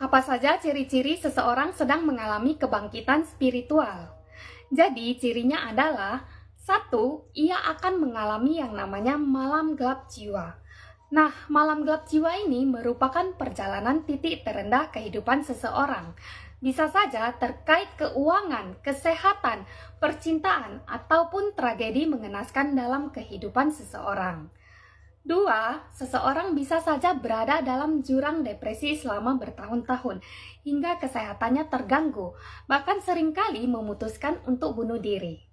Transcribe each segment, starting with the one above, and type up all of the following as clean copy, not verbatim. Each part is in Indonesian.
Apa saja ciri-ciri seseorang sedang mengalami kebangkitan spiritual? Jadi, cirinya adalah satu, ia akan mengalami yang namanya malam gelap jiwa. Nah, malam gelap jiwa ini merupakan perjalanan titik terendah kehidupan seseorang. Bisa saja terkait keuangan, kesehatan, percintaan, ataupun tragedi mengenaskan dalam kehidupan seseorang. Dua, seseorang bisa saja berada dalam jurang depresi selama bertahun-tahun, hingga kesehatannya terganggu, bahkan seringkali memutuskan untuk bunuh diri.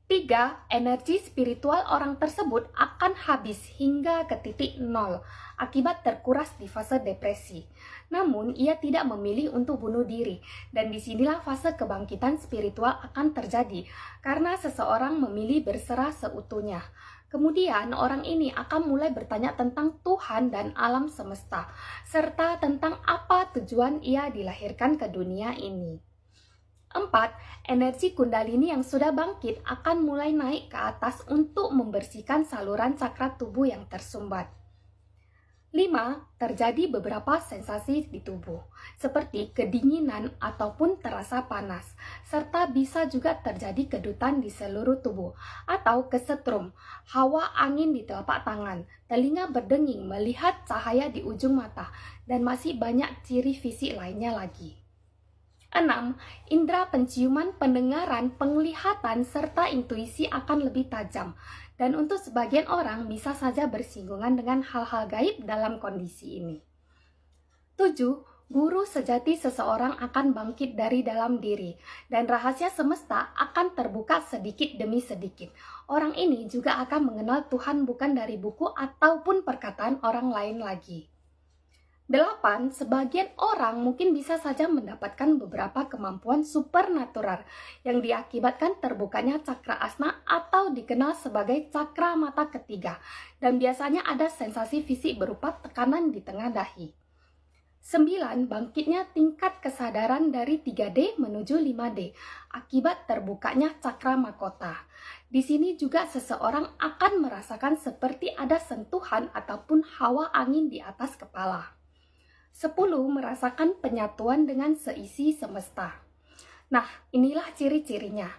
Tiga, energi spiritual orang tersebut akan habis hingga ke titik nol, akibat terkuras di fase depresi. Namun, ia tidak memilih untuk bunuh diri, dan disinilah fase kebangkitan spiritual akan terjadi, karena seseorang memilih berserah seutuhnya. Kemudian orang ini akan mulai bertanya tentang Tuhan dan alam semesta, serta tentang apa tujuan ia dilahirkan ke dunia ini. 4. Energi kundalini yang sudah bangkit akan mulai naik ke atas untuk membersihkan saluran cakra tubuh yang tersumbat. 5. Terjadi beberapa sensasi di tubuh, seperti kedinginan ataupun terasa panas, serta bisa juga terjadi kedutan di seluruh tubuh, atau kesetrum, hawa angin di telapak tangan, telinga berdenging melihat cahaya di ujung mata, dan masih banyak ciri fisik lainnya lagi. 6. Indera penciuman, pendengaran, penglihatan, serta intuisi akan lebih tajam. Dan untuk sebagian orang bisa saja bersinggungan dengan hal-hal gaib dalam kondisi ini. 7. Guru sejati seseorang akan bangkit dari dalam diri, dan rahasia semesta akan terbuka sedikit demi sedikit. Orang ini juga akan mengenal Tuhan bukan dari buku ataupun perkataan orang lain lagi. 8. Sebagian orang mungkin bisa saja mendapatkan beberapa kemampuan supernatural yang diakibatkan terbukanya cakra asna atau dikenal sebagai cakra mata ketiga, dan biasanya ada sensasi fisik berupa tekanan di tengah dahi. 9. Bangkitnya tingkat kesadaran dari 3D menuju 5D akibat terbukanya cakra mahkota. Di sini juga seseorang akan merasakan seperti ada sentuhan ataupun hawa angin di atas kepala. 10. Merasakan penyatuan dengan seisi semesta. Nah, inilah ciri-cirinya.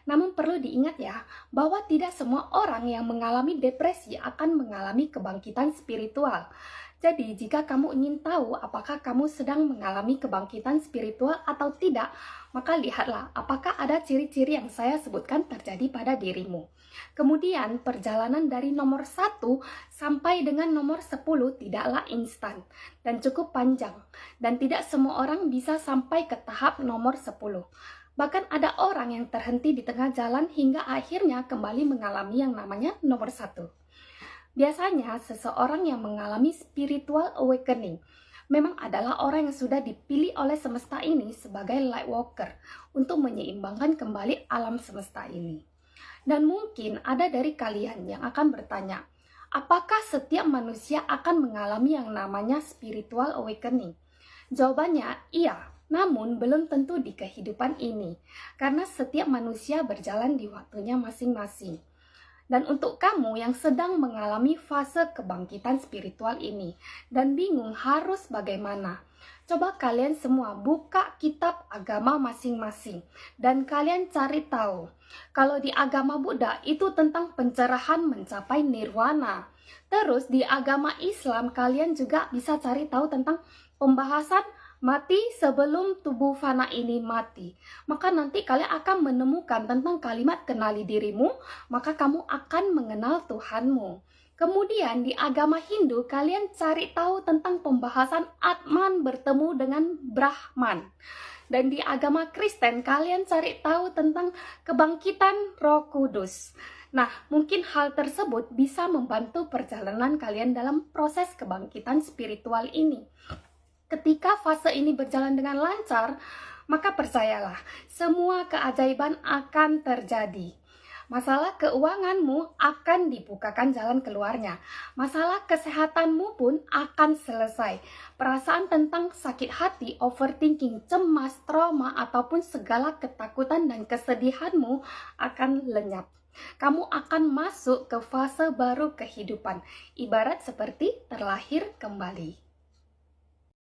Namun perlu diingat ya, bahwa tidak semua orang yang mengalami depresi akan mengalami kebangkitan spiritual. Jadi, jika kamu ingin tahu apakah kamu sedang mengalami kebangkitan spiritual atau tidak, maka lihatlah apakah ada ciri-ciri yang saya sebutkan terjadi pada dirimu. Kemudian, perjalanan dari nomor 1 sampai dengan nomor 10 tidaklah instan dan cukup panjang. Dan tidak semua orang bisa sampai ke tahap nomor 10. Bahkan ada orang yang terhenti di tengah jalan hingga akhirnya kembali mengalami yang namanya nomor 1. Biasanya, seseorang yang mengalami spiritual awakening memang adalah orang yang sudah dipilih oleh semesta ini sebagai light walker untuk menyeimbangkan kembali alam semesta ini. Dan mungkin ada dari kalian yang akan bertanya, apakah setiap manusia akan mengalami yang namanya spiritual awakening? Jawabannya, iya, namun belum tentu di kehidupan ini, karena setiap manusia berjalan di waktunya masing-masing. Dan untuk kamu yang sedang mengalami fase kebangkitan spiritual ini dan bingung harus bagaimana, coba kalian semua buka kitab agama masing-masing dan kalian cari tahu. Kalau di agama Buddha itu tentang pencerahan mencapai nirwana. Terus di agama Islam kalian juga bisa cari tahu tentang pembahasan mati sebelum tubuh fana ini mati. Maka nanti kalian akan menemukan tentang kalimat kenali dirimu, maka kamu akan mengenal Tuhanmu. Kemudian di agama Hindu kalian cari tahu tentang pembahasan Atman bertemu dengan Brahman. Dan di agama Kristen kalian cari tahu tentang kebangkitan Roh Kudus. Nah, mungkin hal tersebut bisa membantu perjalanan kalian dalam proses kebangkitan spiritual ini. Ketika fase ini berjalan dengan lancar, maka percayalah, semua keajaiban akan terjadi. Masalah keuanganmu akan dibukakan jalan keluarnya. Masalah kesehatanmu pun akan selesai. Perasaan tentang sakit hati, overthinking, cemas, trauma, ataupun segala ketakutan dan kesedihanmu akan lenyap. Kamu akan masuk ke fase baru kehidupan, ibarat seperti terlahir kembali.